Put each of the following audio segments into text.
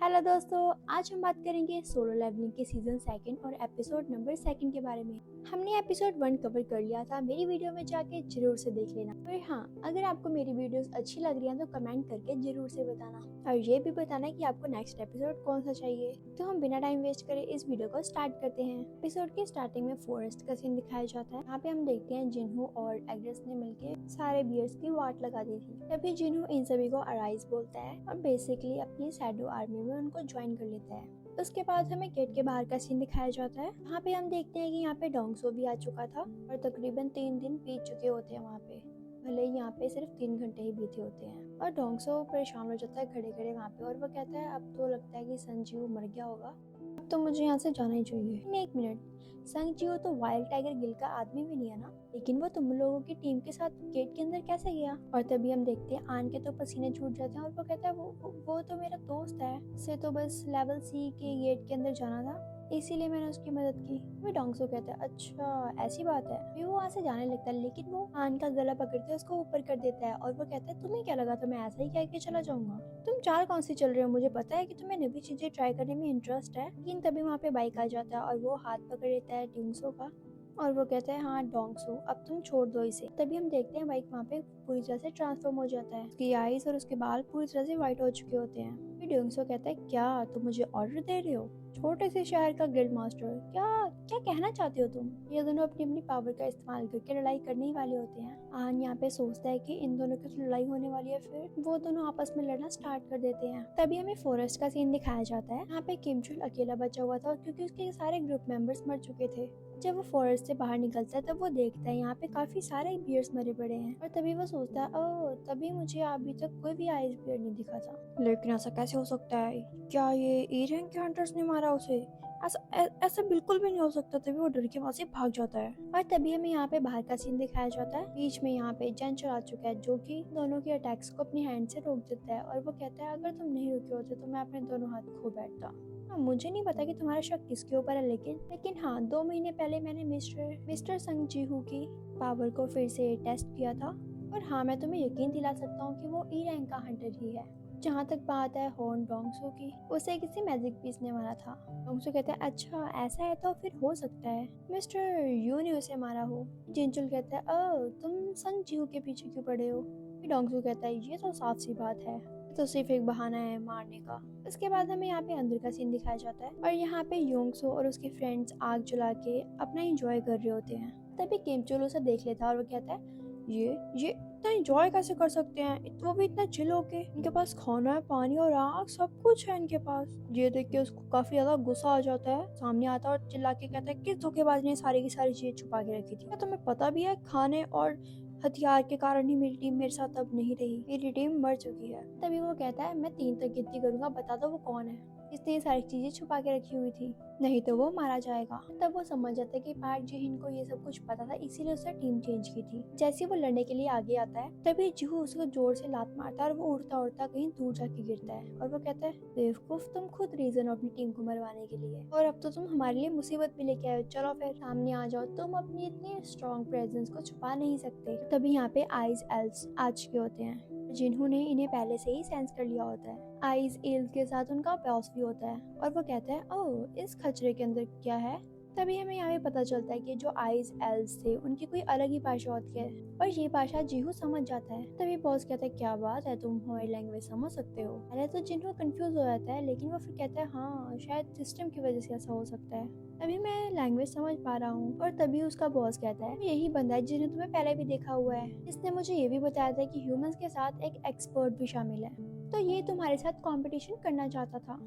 Hello दोस्तों, आज हम बात करेंगे सोलो लेवलिंग के सीजन सेकंड और एपिसोड नंबर सेकंड के बारे में। हमने एपिसोड 1 कवर कर लिया था, मेरी वीडियो में जाके जरूर से देख लेना। और हाँ, अगर आपको मेरी वीडियोस अच्छी लग रही हैं तो कमेंट करके जरूर से बताना और ये भी बताना कि आपको नेक्स्ट एपिसोड कौन सा चाहिए। तो हम बिना टाइम वेस्ट करे इस वीडियो को स्टार्ट करते हैं। एपिसोड के स्टार्टिंग में फॉरेस्ट का सीन दिखाया जाता है। यहाँ पे हम देखते हैं जिन्हू और एग्रेस ने मिलकर सारे बियर्स की वाट लगा दी थी। तभी जिन्हू इन सभी को अराइज बोलता है और बेसिकली अपनी शैडो आर्मी में उनको ज्वाइन कर लेता है। उसके बाद हमें गेट के बाहर का सीन दिखाया जाता है। वहाँ पे हम देखते हैं कि यहाँ पे डोंगसो भी आ चुका था और तकरीबन 3 दिन बीत चुके होते हैं वहाँ पे, भले ही यहाँ पे सिर्फ 3 घंटे ही बीते होते हैं। और डोंगसो परेशान हो जाता है खड़े खड़े वहाँ पे और वो कहता है अब तो लगता है कि संजीव मर गया होगा, अब तो मुझे यहाँ से जाना ही चाहिए। एक मिनट, संजीव तो वाइल्ड टाइगर गिल का आदमी भी नहीं है ना, लेकिन वो तुम लोगों की टीम के साथ गेट के अंदर कैसे गया? और तभी हम देखते हैं आन के तो पसीने छूट जाते हैं और वो कहता है वो तो मेरा दोस्त है, उसे तो बस लेवल सी के गेट के अंदर जाना था, इसीलिए मैंने उसकी मदद की। वो डोंगसो कहता है अच्छा ऐसी बात है। फिर वो वहाँ से जाने लगता है, लेकिन वो आन का गला पकड़ते उसको ऊपर कर देता है और वो कहता है तुम्हें क्या लगा था मैं ऐसा ही कह के चला जाऊंगा? तुम चाल कौन सी चल रहे हो? मुझे पता है कि तुम्हें नई चीजें ट्राई करने में इंटरेस्ट है। लेकिन तभी वहाँ पे बाइक आ जाता है और वो हाथ पकड़ लेता है डोंगसो का और वो कहता है हाँ डोंगसो अब तुम छोड़ दो इसे। तभी हम देखते हैं बाइक वहाँ पे पूरी तरह से ट्रांसफॉर्म हो जाता है, उसकी आईज और उसके बाल पूरी तरह से व्हाइट हो चुके होते हैं। फिर डोंगसो कहता है क्या तुम मुझे ऑर्डर दे रहे हो? छोटे से शहर का गिल्ड मास्टर, क्या क्या कहना चाहते हो तुम? ये दोनों अपनी अपनी पावर का इस्तेमाल करके लड़ाई करने ही वाले होते हैं। आन यहाँ पे सोचता है कि इन दोनों की तो लड़ाई होने वाली है, फिर वो दोनों आपस में लड़ना स्टार्ट कर देते हैं। तभी हमें फॉरेस्ट का सीन दिखाया जाता है। यहाँ पे किमचुल अकेला बचा हुआ था क्योंकि उसके सारे ग्रुप मेंबर्स मर चुके थे। जब वो फॉरेस्ट से बाहर निकलता है तब वो देखता है यहाँ पे काफी सारे बियर्स मरे पड़े हैं और तभी वो सोचता है ओह तभी मुझे अभी तक कोई भी आइस बियर नहीं दिखा था, लेकिन ऐसा कैसे हो सकता है? क्या ये ई रैंक के हंटर्स ने मारा उसे? ऐसा बिल्कुल भी नहीं हो सकता। तभी वो डर के वहाँ से भाग जाता है और तभी हमें यहाँ पे बाहर का सीन दिखाया जाता है। बीच में यहाँ पे जेंचर आ चुका है जो कि दोनों के अटैक्स को अपनी हैंड से रोक देता है और वो कहता है अगर तुम नहीं रुके होते तो मैं अपने दोनों हाथ खो बैठता। मुझे नहीं पता कि तुम्हारा शक किसके ऊपर है, लेकिन हाँ 2 महीने पहले मैंने मिस्टर संग जीहू की पावर को फिर से टेस्ट किया था और हाँ मैं तुम्हें यकीन दिला सकता हूँ कि वो ई रैंक का हंटर ही है। जहाँ तक बात है हॉर्न डोंगसो की, उसे किसी मैजिक पीस ने मारा था। डोंगसो कहता है अच्छा ऐसा है तो फिर हो सकता है मिस्टर यू ने उसे मारा हो। जिनचुल कहता है तुम संग जीहू के पीछे क्यों पड़े हो? डोंगसो कहता है ये तो साफ सी बात है, तो सिर्फ एक बहाना है मारने का। उसके बाद हमें यहाँ पे अंदर का सीन दिखाया जाता है और यहाँ पे योंगसो और उसके फ्रेंड्स आग जला के अपना एंजॉय कर रहे होते हैं। तभी किमचुल उसे देख लेता है और वो कहता है ये इतना एंजॉय कैसे कर सकते हैं, वो भी इतना चिल होके? इनके पास खाना है, पानी और आग सब कुछ है इनके पास। ये देख के उसको काफी ज्यादा गुस्सा आ जाता है, सामने आता है और चिल्ला के कहता है किस धोखेबाज ने सारी की सारी चीजें छुपा के रखी थी? क्या तुम्हें पता भी है खाने और हथियार के कारण ही मेरी टीम मेरे साथ अब नहीं रही, मेरी टीम मर चुकी है। तभी वो कहता है मैं 3 तक गिनती करूंगा, बता दो वो कौन है इसने ये सारी चीजें छुपा के रखी हुई थी, नहीं तो वो मारा जाएगा। तब वो समझ जाता है कि पार्क जिहिन को ये सब कुछ पता था, इसीलिए उसने टीम चेंज की थी। जैसे वो लड़ने के लिए आगे आता है तभी जिहू उसको जोर से लात मारता है और वो उड़ता उड़ता कहीं दूर जाके गिरता है और वो कहता है बेवकूफ तुम खुद रीजन हो अपनी टीम को मरवाने के लिए और अब तो तुम हमारे लिए मुसीबत भी लेके आए, चलो फिर सामने आ जाओ, तुम अपनी इतनी स्ट्रॉन्ग प्रेजेंस को छुपा नहीं सकते। तभी यहाँ पे आइज एल्स आ चुके होते हैं जिन्होंने इन्हें पहले से ही सेंस कर लिया होता है। आइज एल्स के साथ उनका बॉस भी होता है और वो कहता है ओह इस खचरे के अंदर क्या है? तभी हमें यहाँ पे पता चलता है कि जो आइज एल्स थे उनकी कोई अलग ही भाषा होती है और ये भाषा जिहू समझ जाता है। तभी बॉस कहता है क्या बात है, तुम हमारी लैंग्वेज समझ सकते हो? पहले तो जिन्हू कंफ्यूज हो जाता है लेकिन वो फिर कहता है हाँ शायद सिस्टम की वजह से ऐसा हो सकता है, अभी मैं लैंग्वेज समझ पा रहा हूँ। और तभी उसका बॉस कहता है यही बंदा है जिन्हें तुम्हें पहले भी देखा हुआ है, इसने मुझे ये भी बताया था कि ह्यूमंस के साथ एक एक्सपर्ट भी शामिल है, तो ये तुम्हारे साथ कंपटीशन करना चाहता था।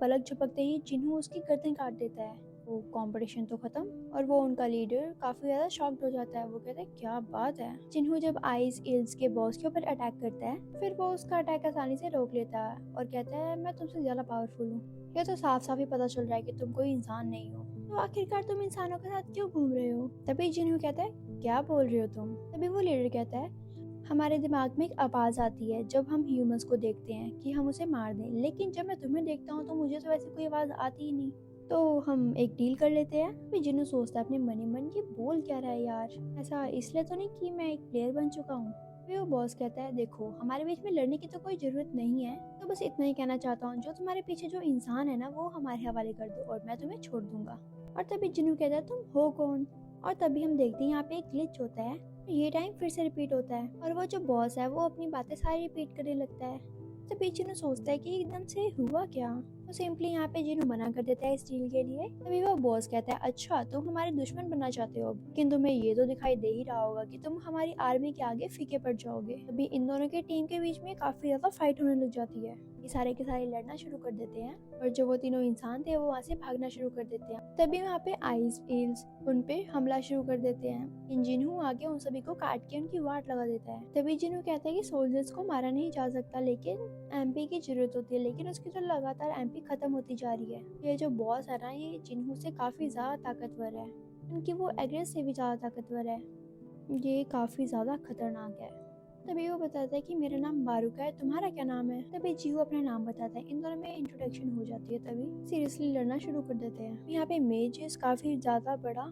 पलक झपकते ही जिन्हू उसकी गर्दन काट देता है। वो कंपटीशन तो खत्म और वो उनका लीडर काफी ज्यादा शॉक्ड हो जाता है। वो कहता है क्या बात है? जिन्हू जब आइस एल्स के बॉस के ऊपर अटैक करता है फिर वो उसका अटैक आसानी से रोक लेता है और कहता है मैं तुमसे ज्यादा पावरफुल हूँ। ये तो साफ साफ ही पता चल रहा है कि तुम कोई इंसान नहीं हो, तो आखिरकार तुम इंसानों के साथ क्यों घूम रहे हो? तभी जिन्हू कहता है क्या बोल रहे हो तुम? तभी वो लीडर कहता है हमारे दिमाग में एक आवाज आती है जब हम ह्यूमंस को देखते हैं कि हम उसे मार दें, लेकिन जब मैं तुम्हें देखता हूँ तो मुझे तो वैसे कोई आवाज आती ही नहीं, तो हम एक डील कर लेते हैं। फिर जिन्नू सोचता है अपने मन ही मन ये बोल क्या रहा है यार, ऐसा इसलिए तो नहीं कि मैं एक प्लेयर बन चुका हूँ? फिर वो बॉस कहता है, देखो हमारे बीच में लड़ने की तो कोई जरूरत नहीं है, तो बस इतना ही कहना चाहता हूँ, जो तुम्हारे पीछे जो इंसान है ना वो हमारे हवाले कर दो और मैं तुम्हें छोड़ दूंगा। और तभी जिन्हू कहता है, तुम हो कौन? और तभी हम देखते हैं यहाँ पे एक ग्लिच होता है, ये टाइम फिर से रिपीट होता है और वो जो बॉस है वो अपनी बातें सारी रिपीट करने लगता है। तभी जिन्हू सोचता है कि एकदम से हुआ क्या, तो सिंपली यहाँ पे जिन्हू मना कर देता है इस डील के लिए। तभी वो बॉस कहता है, अच्छा तुम हमारे दुश्मन बनना चाहते हो, लेकिन तुम्हें ये तो दिखाई दे ही रहा होगा कि तुम हमारी आर्मी के आगे फीके पड़ जाओगे। तभी इन दोनों की टीम के बीच में काफी ज्यादा फाइट होने लग जाती है। ये सारे के सारे लड़ना शुरू कर देते हैं और जो वो तीनों इंसान थे वो वहाँ से भागना शुरू कर देते हैं। तभी वहाँ पे आइस ईल्स उन पे हमला शुरू कर देते हैं। जिन्हू आगे उन सभी को काट के उनकी वाट लगा देता है। तभी जिन्हू कहता है कि सोल्जर्स को मारा नहीं जा सकता, लेकिन एमपी की जरूरत होती है, लेकिन उसकी तो लगातार एमपी खत्म होती जा रही है। ये जो बॉस है ना ये जिन्हू से काफी ज्यादा ताकतवर है, उनकी वो एग्रेस से भी ज्यादा ताकतवर है, ये काफी ज्यादा खतरनाक है। तभी वो बताता है कि मेरा नाम बारूका है, तुम्हारा क्या नाम है? तभी जीहू अपना नाम बताता है, इन दोनों में इंट्रोडक्शन हो जाती है। तभी सीरियसली लड़ना शुरू कर देते हैं। यहाँ पे मेजेस काफी ज्यादा बड़ा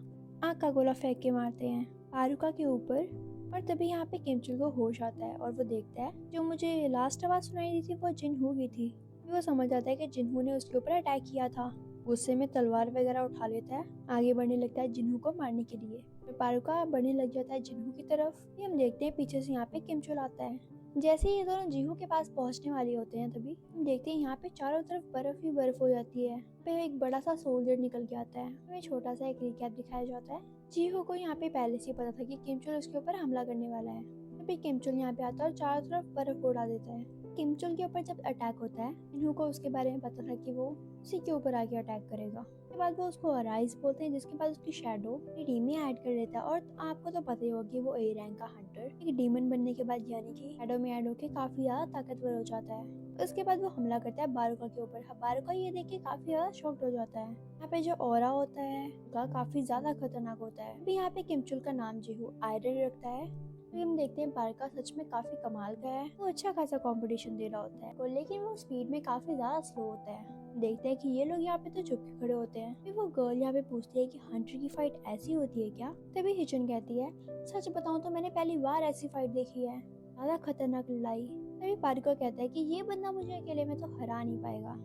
आग का गोला फेंक के मारते हैं बारूका के ऊपर। और तभी यहाँ पे किमचुल को होश आता है और वो देखता है जो मुझे लास्ट आवाज सुनाई दी थी वो जिन्हू की थी। वो समझ आता है कि जिन्हू ने उसके ऊपर अटैक किया था। गुस्से में तलवार वगैरह उठा लेता है, आगे बढ़ने लगता है जिन्हू को मारने के लिए। बारूका बढ़ने लग जाता है जिन्हू की तरफ। ये हम देखते हैं पीछे से यहाँ पे किमचुल आता है। जैसे ही ये दोनों जिन्हू के पास पहुंचने वाले होते हैं तभी हम देखते हैं यहाँ पे चारों तरफ बर्फ ही बर्फ हो जाती है। पे एक बड़ा सा सोल्जर निकल के आता है। हमें छोटा सा एक रिकैप दिखाया जाता है। जिन्हू को यहाँ पे पहले से पता था कि किमचुल उसके ऊपर हमला करने वाला है। तभी किमचुल यहाँ पे आता है और चारों तरफ बर्फ उड़ा देता है। किमचुल के ऊपर जब अटैक होता है, जिन्हू को उसके बारे में पता था कि वो उसी के ऊपर आके अटैक करेगा। उसके बाद वो उसको अराइज बोलते हैं, जिसके बाद उसकी शैडो अपनी टीम में ऐड कर लेता है। और आपको तो पता ही होगा कि वो ए रैंक का हंटर एक डीमन बनने के बाद यानी कि शैडो में ऐड होके काफी ज्यादा ताकतवर हो जाता है। उसके बाद वो हमला करता है बारूका के ऊपर। बारूका ये देख के काफी ज्यादा शॉक्ड हो जाता है। यहाँ पे जो ऑरा होता है उसका काफी ज्यादा खतरनाक होता है। अभी यहाँ पे किमचुल का नाम जिहू आयरन रखता है। तो हम देखते हैं बारूका सच में काफी कमाल का है। वो अच्छा खासा कंपटीशन दे रहा होता है, लेकिन वो स्पीड में काफी ज्यादा स्लो होता है। देखते हैं कि ये लोग यहाँ पे तो चुप के खड़े होते हैं। फिर वो गर्ल यहाँ पे पूछती है कि हंटर की फाइट ऐसी होती है क्या? तभी हिचन कहती है, सच बताऊं तो मैंने पहली बार ऐसी फाइट देखी है, ज्यादा खतरनाक लड़ाई। तभी बारूका कहता है कि ये बंदा मुझे अकेले में तो हरा नहीं पाएगा,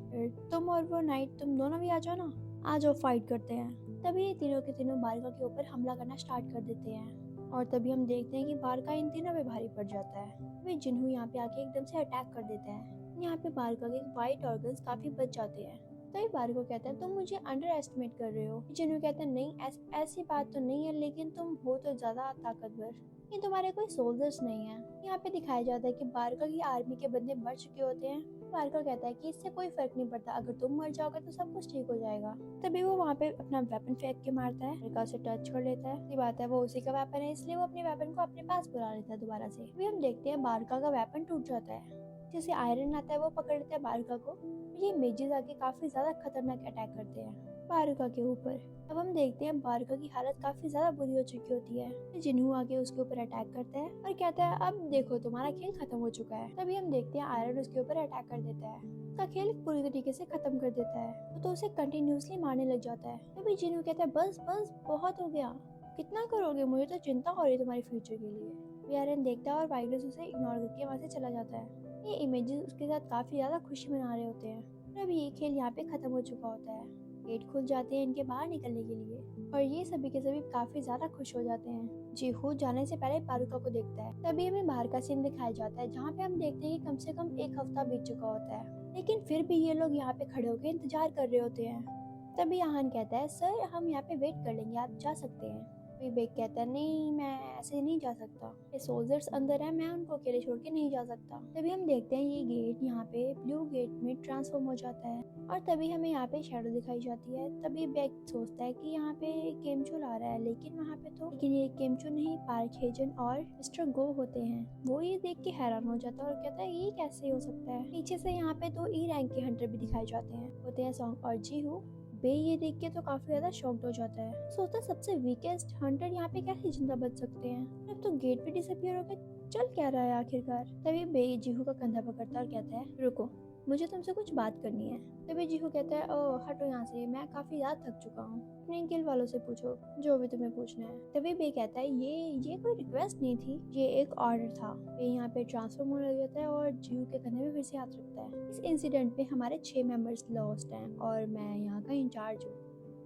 तुम और वो नाइट तुम दोनों भी आ जाओ ना, आ जाओ फाइट करते हैं। तभी ये तीनों के तीनों बारूका के ऊपर हमला करना स्टार्ट कर देते हैं। और तभी हम देखते हैं कि बारूका इन तीनों पे भारी पड़ जाता है। तभी जिन्हू यहाँ पे आके एकदम से अटैक कर देता है। यहाँ पे बारूका के वाइट ऑर्गन्स काफी बच जाते हैं। तभी बारूका कहता है, तुम मुझे अंडर एस्टिमेट कर रहे हो। जिन्हू कहता है, नहीं ऐसी बात तो नहीं है, लेकिन तुम हो तो ज्यादा ताकतवर, ये तुम्हारे कोई सोल्जर्स नहीं है। यहाँ पे दिखाया जाता है कि बारूका की आर्मी के बंदे मर चुके होते हैं। बारूका कहता है कि इससे कोई फर्क नहीं पड़ता, अगर तुम मर जाओगे तो सब कुछ ठीक हो जाएगा। तभी वो वहाँ पे अपना वेपन फेंक के मारता है, बारूका से टच कर लेता है। ये बात है वो उसी का वेपन है, इसलिए वो अपने वेपन को अपने पास बुला लेता है दोबारा से। अभी हम देखते हैं बारूका का वेपन टूट जाता है। जैसे आयरन आता है वो पकड़ लेता है बारूका को। ये मेजेस आके काफी ज्यादा खतरनाक अटैक करते हैं बारूका के ऊपर। अब हम देखते हैं बारूका की हालत काफी ज्यादा बुरी हो चुकी होती है। जिन्हू आके उसके ऊपर अटैक करता है और कहता है, अब देखो तुम्हारा खेल खत्म हो चुका है। तभी हम देखते हैं आयरन उसके ऊपर अटैक कर देता है, उसका खेल पूरी तरीके से खत्म कर देता है। तो उसे कंटिन्यूसली मारने लग जाता है। तभी जिन्हू कहता है, बस बस बहुत हो गया, कितना करोगे, मुझे तो चिंता हो रही है तुम्हारे फ्यूचर के लिए। आयरन देखता है और वाइडस उसे इग्नोर करके वहाँ से चला जाता है। ये इमेजेस उसके साथ काफी ज्यादा खुशी मना रहे होते हैं। अब ये खेल यहाँ पे खत्म हो चुका होता है। गेट खुल जाते हैं इनके बाहर निकलने के लिए और ये सभी के सभी काफी ज्यादा खुश हो जाते हैं। जिहू जाने से पहले बारूका को देखता है। तभी हमें बाहर का सीन दिखाया जाता है, जहाँ पे हम देखते हैं कि कम से कम एक हफ्ता बीत चुका होता है, लेकिन फिर भी ये लोग यहाँ पे खड़े होकर इंतजार कर रहे होते हैं। तभी आहान कहता है, सर हम यहाँ पे वेट कर लेंगे, आप जा सकते हैं। विवेक कहता है, नहीं मैं ऐसे नहीं जा सकता, ये सोल्जर्स अंदर है, मैं उनको अकेले छोड़ के नहीं जा सकता। तभी हम देखते हैं ये गेट यहाँ पे ब्लू गेट में ट्रांसफॉर्म हो जाता है और तभी हमें यहाँ पे शैडो दिखाई जाती है। तभी बेक सोचता है कि यहाँ पे केमचुल आ रहा है, लेकिन वहाँ पे तो ये केमचुल नहीं पार्क हेजन और मिस्टर गो होते हैं। वो ये देख के हैरान हो जाता है और कहता है, ये कैसे हो सकता है। पीछे से यहाँ पे 2 ई रैंक के हंटर भी दिखाई जाते हैं, होते हैं सॉन्ग और जिहू। बे ये देख के तो काफी ज्यादा शॉक्ड हो जाता है, सोचता सबसे वीकेस्ट हंटर यहाँ पे कैसे जिंदा बच सकते हैं, अब तो गेट भी डिसअपियर हो गया, चल क्या रहा है आखिरकार। तभी बे जिहू का कंधा पकड़ता और कहता है, रुको मुझे तुमसे कुछ बात करनी है। तभी जीहू कहता है, ओह हटो यहाँ से, मैं काफी ज्यादा थक चुका हूँ, अपने गिल वालों से पूछो जो भी तुम्हें पूछना है। तभी बे कहता है, ये कोई रिक्वेस्ट नहीं थी, ये एक ऑर्डर था। बे यहाँ पे ट्रांसफॉर्म होने लग जाता है और जीहू के कंधे में फिर से हाथ रखता है। इस इंसिडेंट में हमारे 6 मेंबर्स लॉस्ट हैं और मैं यहाँ का इंचार्ज हूँ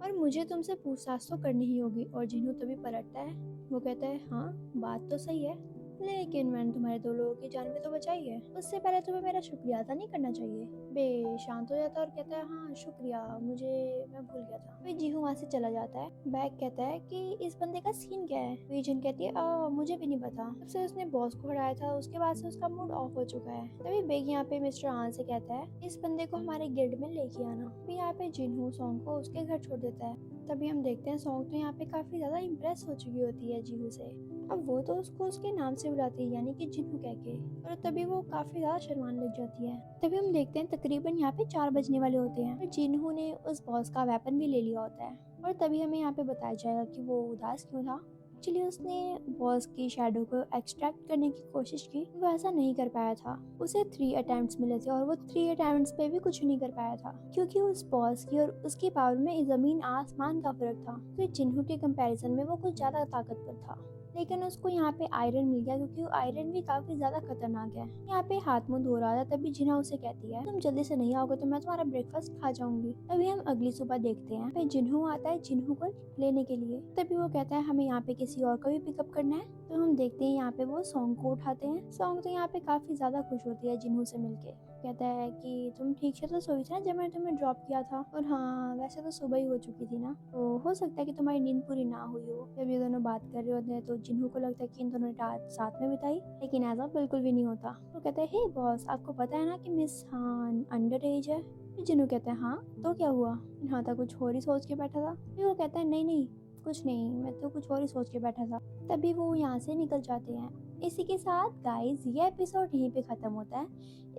और मुझे तुमसे पूछताछ तो करनी ही होगी। और जिन्हू तभी पलटता है, वो कहता है, हाँ बात तो सही है, लेकिन मैंने तुम्हारे 2 लोगों की जान भी तो बचाई है, उससे पहले तुम्हें मेरा शुक्रिया अदा नहीं करना चाहिए। बे शांत हो जाता है और कहता है, हाँ शुक्रिया, मैं भूल गया था। फिर जीहू वहाँ से चला जाता है। बैग कहता है कि इस बंदे का सीन क्या है। विजन कहती है, मुझे भी नहीं पता, जब से उसने बॉस को हराया था उसके बाद से उसका मूड ऑफ हो चुका है। तभी बेग यहाँ पे मिस्टर आन से कहता है, इस बंदे को हमारे गिल्ड में लेके आना। फिर यहाँ पे जिन्हू सॉन्ग को उसके घर छोड़ देता है। तभी हम देखते हैं सॉन्ग तो यहाँ पे काफी ज्यादा इम्प्रेस हो चुकी होती है जीहू से। अब वो तो उसको उसके नाम से बुलाती है, यानी कि जिन्हू कह के, और तभी वो काफी ज्यादा शर्माने लग जाती है। तभी हम देखते हैं तकरीबन यहाँ पे 4 बजने वाले होते हैं और जिन्हू ने उस बॉस का वेपन भी ले लिया होता है। और तभी हमें यहाँ पे बताया जाएगा कि वो उदास क्यों था। एक्चुअली उसने बॉस की शैडो को एक्सट्रैक्ट करने की कोशिश की, वो ऐसा नहीं कर पाया था। उसे 3 अटेम्प्ट्स मिले थे और वो 3 अटेम्प्ट्स पे भी कुछ नहीं कर पाया था, क्योंकि उस बॉस की और उसकी पावर में जमीन आसमान का फर्क था। तो जिन्हू के कंपैरिजन में वो कुछ ज्यादा ताकतवर था। लेकिन उसको यहाँ पे आयरन मिल गया, क्योंकि आयरन भी काफी ज्यादा खतरनाक है। यहाँ पे हाथ मुंह धो रहा था, तभी जिन्हा उसे कहती है, तुम जल्दी से नहीं आओगे तो मैं तुम्हारा ब्रेकफास्ट खा जाऊंगी। तभी हम अगली सुबह देखते हैं, फिर जिन्हू आता है जिन्हू को लेने के लिए। तभी वो कहता है, हमें यहाँ पे किसी और को भी पिकअप करना है। तो हम देखते हैं यहाँ पे वो सॉन्ग को उठाते हैं। सॉन्ग तो यहाँ पे काफी ज्यादा खुश होती है जिन्हू से मिलके। कहता है कि तुम ठीक से तो सोई थी ना जब मैंने तुम्हें ड्रॉप किया था, और हाँ वैसे तो सुबह ही हो चुकी थी ना, तो हो सकता है कि तुम्हारी नींद पूरी ना हुई हो। जब ये दोनों बात कर रहे होते हैं तो जिन्हू को लगता है कि इन दोनों ने रात साथ में बिताई, लेकिन ऐसा बिल्कुल भी नहीं होता। तो कहता है, हे बॉस, आपको पता है ना कि मिस हान अंडर एज है। जिन्हू कहता है, हाँ तो क्या हुआ। हाँ था कुछ और ही सोच के बैठा था। फिर वो कहता है, नहीं कुछ नहीं, मैं तो कुछ और ही सोच के बैठा था। तभी वो यहाँ से निकल जाते हैं। इसी के साथ गाइस ये एपिसोड यहीं पे खत्म होता है।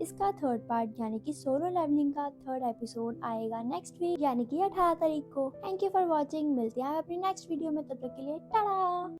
इसका 3rd पार्ट यानी कि सोलो लेवलिंग का 3rd एपिसोड आएगा नेक्स्ट वीक यानी कि 18 तारीख को। Thank you for watching. मिलते हैं अपनी नेक्स्ट वीडियो में, तब तक के लिए टाटा।